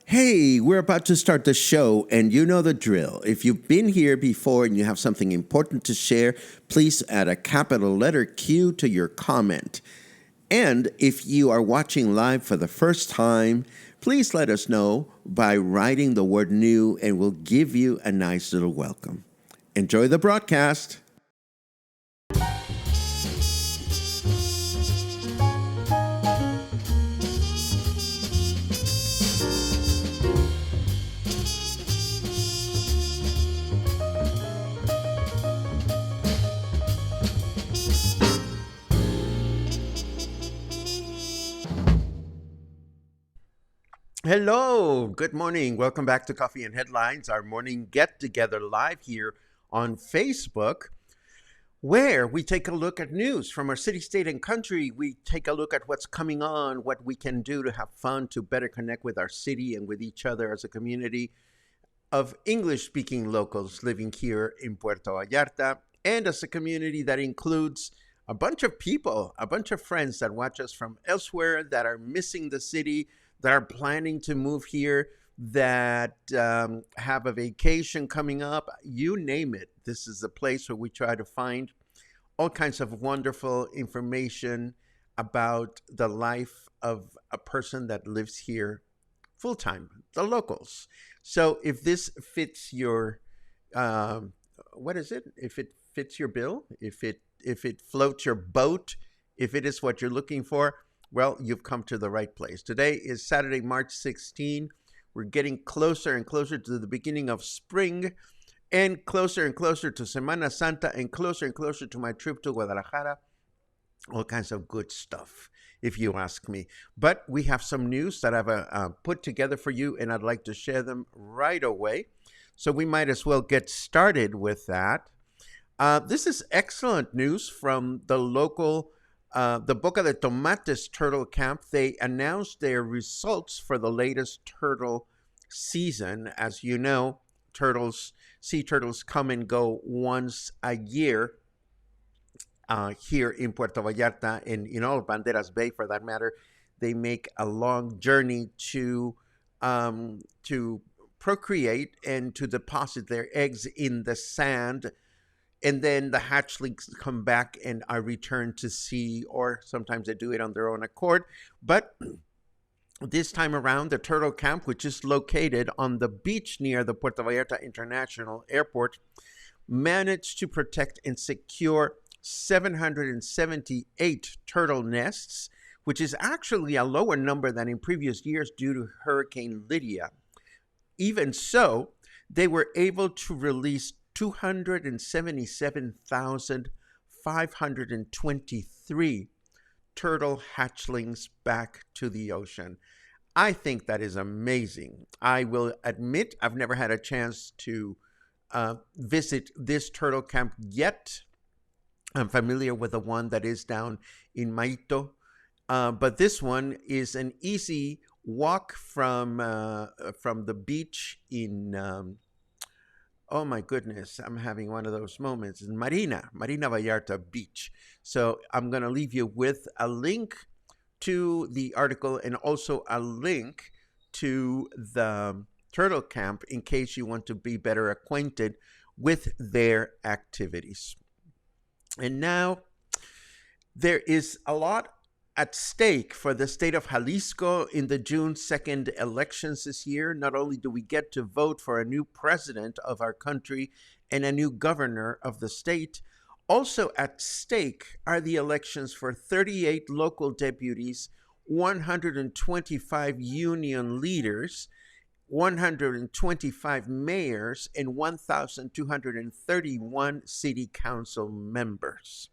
Hey, we're about to start the show, and you know the drill. If you've been here before and you have something important to share, please add a capital letter Q to your comment. And if you are watching live for the first time, please let us know by writing the word new, and we'll give you a nice little welcome. Enjoy the broadcast. Hello, good morning. Welcome back to Coffee and Headlines, our morning get-together live here on Facebook, where we take a look at news from our city, state, and country. We take a look at what's coming on, what we can do to have fun, to better connect with our city and with each other as a community of English-speaking locals living here in Puerto Vallarta, and as a community that includes a bunch of people, a bunch of friends that watch us from elsewhere, that are missing the city, that are planning to move here, that have a vacation coming up, you name it. This is a place where we try to find all kinds of wonderful information about the life of a person that lives here full-time, the locals. So if this fits your, what is it? If it fits your bill, if it floats your boat, if it is what you're looking for, well, you've come to the right place. Today is Saturday, March 16. We're getting closer and closer to the beginning of spring, and closer to Semana Santa, and closer to my trip to Guadalajara. All kinds of good stuff, if you ask me. But we have some news that I've put together for you, and I'd like to share them right away. So we might as well get started with that. This is excellent news from the local the Boca de Tomates turtle camp. They announced their results for the latest turtle season. As you know, sea turtles come and go once a year here in Puerto Vallarta, and in all Banderas Bay for that matter. They make a long journey to procreate and to deposit their eggs in the sand. And then the hatchlings come back and are returned to sea, or sometimes they do it on their own accord. But this time around, the turtle camp, which is located on the beach near the Puerto Vallarta International Airport, managed to protect and secure 778 turtle nests, which is actually a lower number than in previous years due to Hurricane Lydia. Even so, they were able to release 277,523 turtle hatchlings back to the ocean. I think that is amazing. I will admit I've never had a chance to visit this turtle camp yet. I'm familiar with the one that is down in Maito, but this one is an easy walk from the beach in oh my goodness, I'm having one of those moments in Marina Vallarta Beach. So I'm going to leave you with a link to the article and also a link to the turtle camp in case you want to be better acquainted with their activities. And now there is a lot at stake for the state of Jalisco in the June 2nd elections this year. Not only do we get to vote for a new president of our country and a new governor of the state, also at stake are the elections for 38 local deputies, 125 union leaders, 125 mayors, and 1,231 city council members.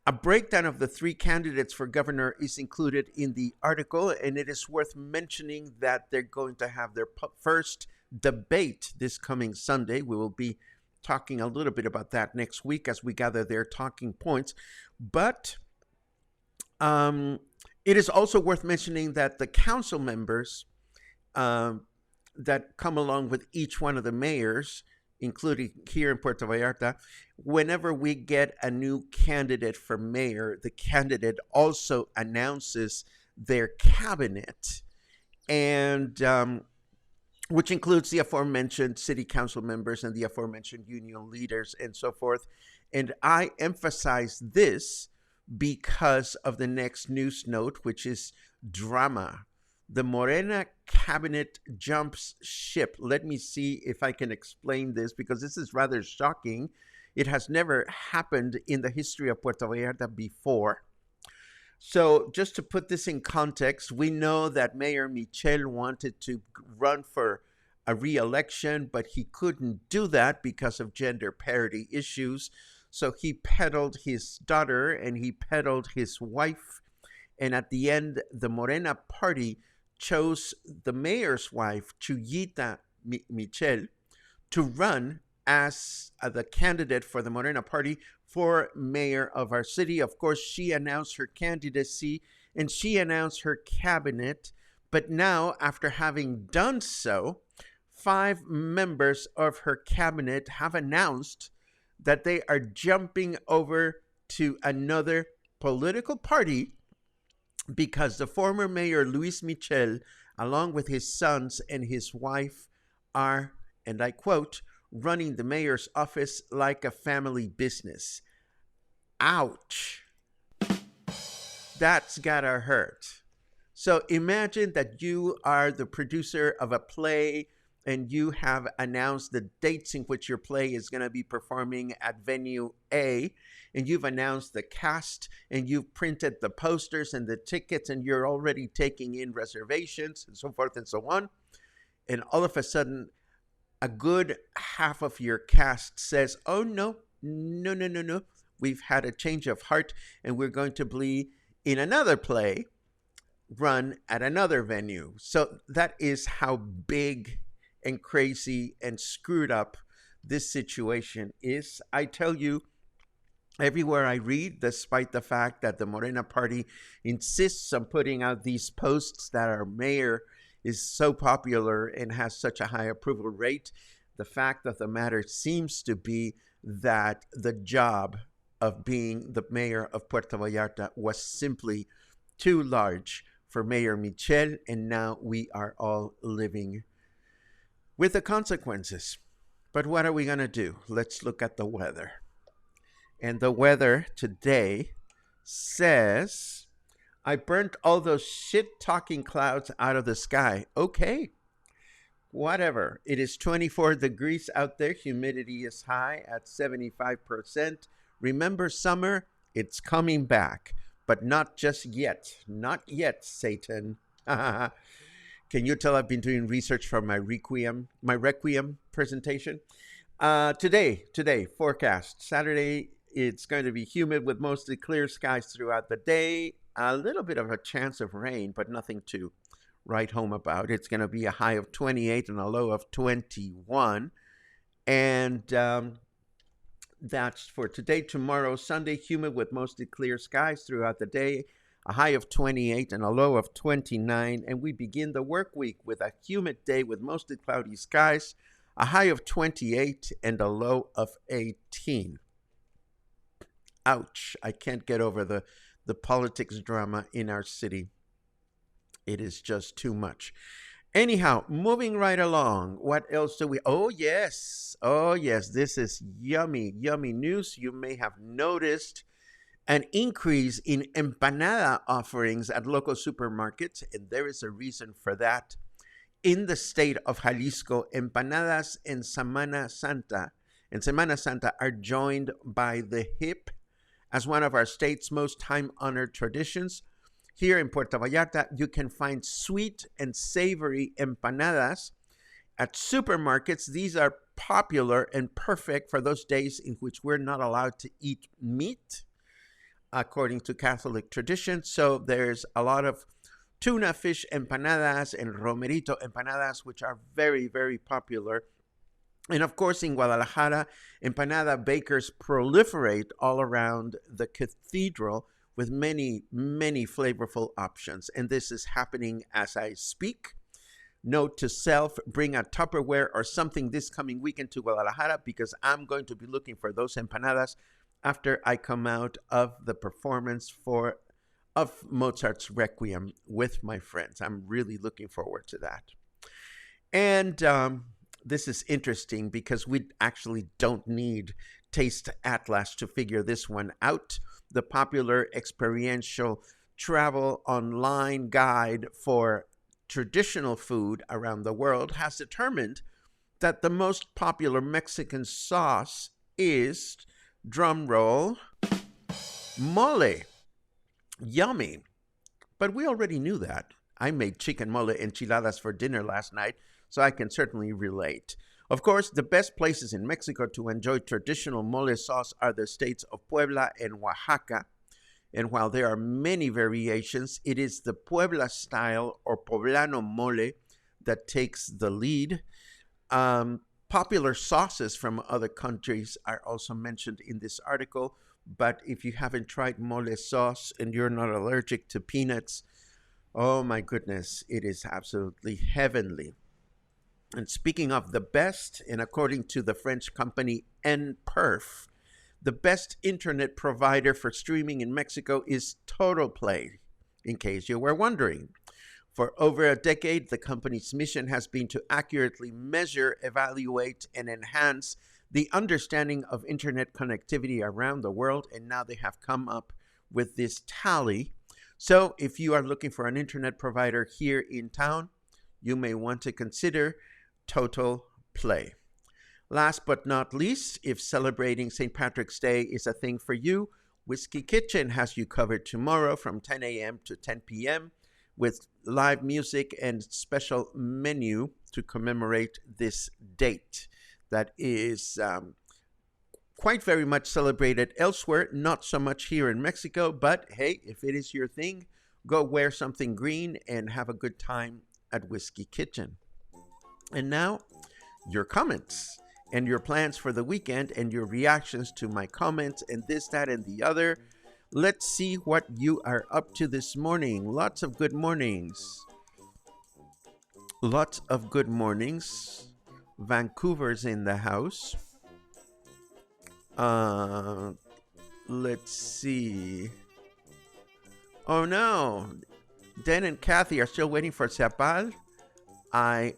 A breakdown of the three candidates for governor is included in the article, and it is worth mentioning that they're going to have their first debate this coming Sunday. We will be talking a little bit about that next week as we gather their talking points. But it is also worth mentioning that the council members that come along with each one of the mayors, including here in Puerto Vallarta, whenever we get a new candidate for mayor, the candidate also announces their cabinet, and which includes the aforementioned city council members and the aforementioned union leaders and so forth. And I emphasize this because of the next news note, which is drama. The Morena cabinet jumps ship. Let me see if I can explain this, because this is rather shocking. It has never happened in the history of Puerto Vallarta before. So just to put this in context, we know that Mayor Michel wanted to run for a re-election, but he couldn't do that because of gender parity issues. So he peddled his daughter and he peddled his wife. And at the end, the Morena party chose the mayor's wife, Chuyita Michel, to run as the candidate for the Morena party for mayor of our city. Of course, she announced her candidacy and she announced her cabinet. But now, after having done so, 5 members of her cabinet have announced that they are jumping over to another political party because the former mayor, Luis Michel, along with his sons and his wife, are, and I quote, running the mayor's office like a family business. Ouch. That's gotta hurt. So imagine that you are the producer of a play and you have announced the dates in which your play is going to be performing at venue A, and you've announced the cast, and you've printed the posters and the tickets, and you're already taking in reservations and so forth and so on. And all of a sudden, a good half of your cast says, oh, no, we've had a change of heart, and we're going to be in another play run at another venue. So that is how big and crazy and screwed up this situation is. I tell you, everywhere I read, despite the fact that the Morena party insists on putting out these posts that our mayor is so popular and has such a high approval rate, the fact of the matter seems to be that the job of being the mayor of Puerto Vallarta was simply too large for Mayor Michel, and now we are all living with the consequences. But what are we going to do? Let's look at the weather. And the weather today says, I burnt all those shit-talking clouds out of the sky. Okay, whatever. It is 24 degrees out there. Humidity is high at 75%. Remember, summer, it's coming back, but not just yet. Not yet, Satan. Can you tell I've been doing research for my Requiem presentation? Today, forecast. Saturday, it's going to be humid with mostly clear skies throughout the day. A little bit of a chance of rain, but nothing to write home about. It's going to be a high of 28 and a low of 21. And that's for today. Tomorrow, Sunday, humid with mostly clear skies throughout the day. A high of 28 and a low of 29. And we begin the work week with a humid day with mostly cloudy skies, a high of 28 and a low of 18. Ouch. I can't get over the politics drama in our city. It is just too much. Anyhow, moving right along. What else do we? Oh, yes. Oh, yes. This is yummy, yummy news. You may have noticed an increase in empanada offerings at local supermarkets, and there is a reason for that. In the state of Jalisco, empanadas en Semana Santa are joined by the hip as one of our state's most time honored traditions. Here in Puerto Vallarta, you can find sweet and savory empanadas at supermarkets. These are popular and perfect for those days in which we're not allowed to eat meat, according to Catholic tradition. So there's a lot of tuna fish empanadas and romerito empanadas, which are very, very popular. And of course, in Guadalajara, empanada bakers proliferate all around the cathedral with many, many flavorful options. And this is happening as I speak. Note to self, bring a Tupperware or something this coming weekend to Guadalajara, because I'm going to be looking for those empanadas after I come out of the performance of Mozart's Requiem with my friends. I'm really looking forward to that. And this is interesting because we actually don't need Taste Atlas to figure this one out. The popular experiential travel online guide for traditional food around the world has determined that the most popular Mexican sauce is, drum roll, mole. Yummy. But we already knew that. I made chicken mole enchiladas for dinner last night, so I can certainly relate. Of course, the best places in Mexico to enjoy traditional mole sauce are the states of Puebla and Oaxaca. And while there are many variations, it is the Puebla style or poblano mole that takes the lead. Popular sauces from other countries are also mentioned in this article, but if you haven't tried mole sauce and you're not allergic to peanuts, oh my goodness, it is absolutely heavenly. And speaking of the best, and according to the French company NPerf, the best internet provider for streaming in Mexico is TotalPlay, in case you were wondering. For over a decade, the company's mission has been to accurately measure, evaluate, and enhance the understanding of internet connectivity around the world, and now they have come up with this tally. So if you are looking for an internet provider here in town, you may want to consider TotalPlay. Last but not least, if celebrating St. Patrick's Day is a thing for you, Whiskey Kitchen has you covered tomorrow from 10 a.m. to 10 p.m. with live music and special menu to commemorate this date that is quite very much celebrated elsewhere, not so much here in Mexico, but hey, if it is your thing, go wear something green and have a good time at Whiskey Kitchen. And now, your comments and your plans for the weekend and your reactions to my comments and this, that, and the other. Let's see what you are up to this morning. Lots of good mornings. Lots of good mornings. Vancouver's in the house. Let's see. Oh no. Dan and Kathy are still waiting for Zapal. I'm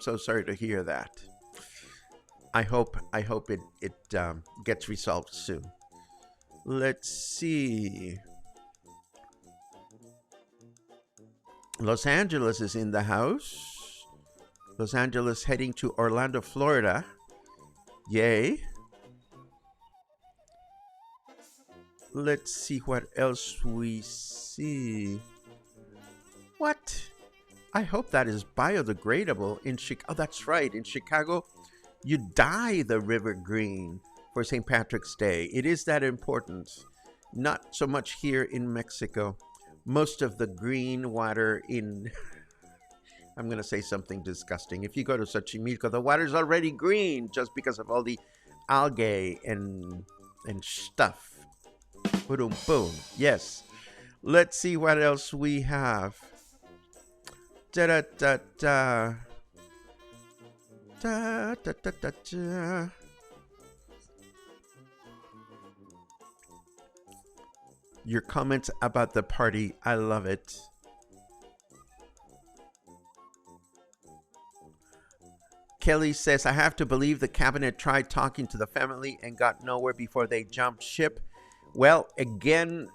so sorry to hear that. I hope it gets resolved soon. Let's see. Los Angeles is in the house. Los Angeles heading to Orlando, Florida. Yay. Let's see what else we see. What? I hope that is biodegradable in Chicago. Oh, that's right. In Chicago, you dye the river green for St. Patrick's Day. It is that important. Not so much here in Mexico. Most of the green water in... I'm going to say something disgusting. If you go to Xochimilco, the water's already green just because of all the algae and stuff. Boom, boom. Yes. Let's see what else we have. Da-da-da-da. Da-da-da-da-da. Your comments about the party, I love it. Kelly says, I have to believe the cabinet tried talking to the family and got nowhere before they jumped ship. Well, again,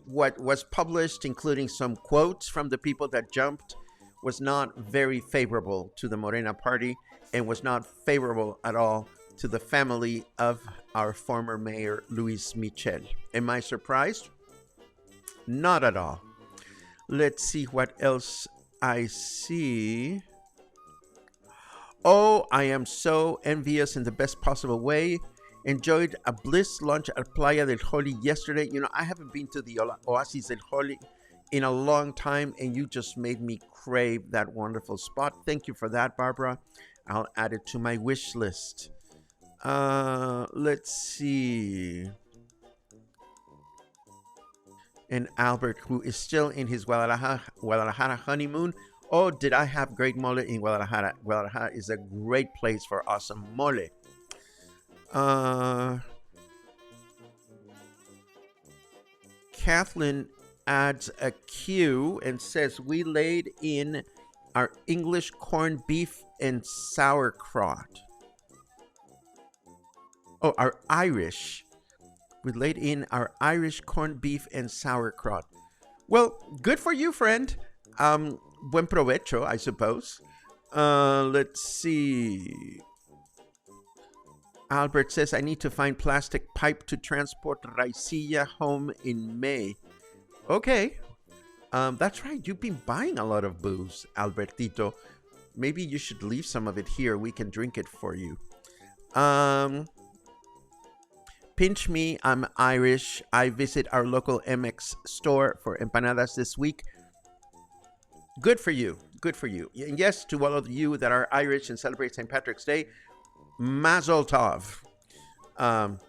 what was published, including some quotes from the people that jumped, was not very favorable to the Morena party and was not favorable at all to the family of our former mayor, Luis Michel. Am I surprised? Not at all. Let's see what else I see. Oh, I am so envious in the best possible way. Enjoyed a bliss lunch at Playa del Joli yesterday. I haven't been to the Oasis del Joli in a long time, and you just made me crave that wonderful spot. Thank you for that, Barbara. I'll add it to my wish list. Let's see. And Albert, who is still in his Guadalajara honeymoon. Oh, did I have great mole in Guadalajara? Guadalajara is a great place for awesome mole. Kathleen adds a Q and says, we laid in our English corned beef and sauerkraut. Oh, our Irish. We laid in our Irish corned beef and sauerkraut. Well, good for you, friend. Buen provecho, I suppose. Let's see. Albert says, I need to find plastic pipe to transport raicilla home in May. Okay. That's right. You've been buying a lot of booze, Albertito. Maybe you should leave some of it here. We can drink it for you. Pinch me. I'm Irish. I visit our local MX store for empanadas this week. Good for you. Good for you. And yes, to all of you that are Irish and celebrate St. Patrick's Day, Mazel Tov.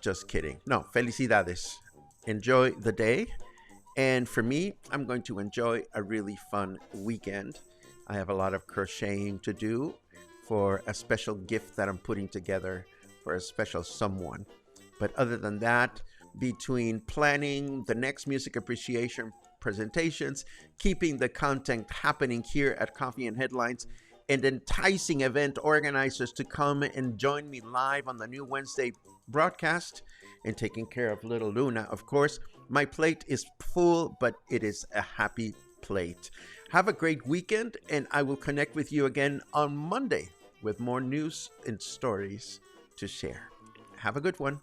Just kidding. No, felicidades. Enjoy the day. And for me, I'm going to enjoy a really fun weekend. I have a lot of crocheting to do for a special gift that I'm putting together for a special someone. But other than that, between planning the next music appreciation presentations, keeping the content happening here at Coffee and Headlines, and enticing event organizers to come and join me live on the new Wednesday broadcast, and taking care of little Luna, of course, my plate is full, but it is a happy plate. Have a great weekend, and I will connect with you again on Monday with more news and stories to share. Have a good one.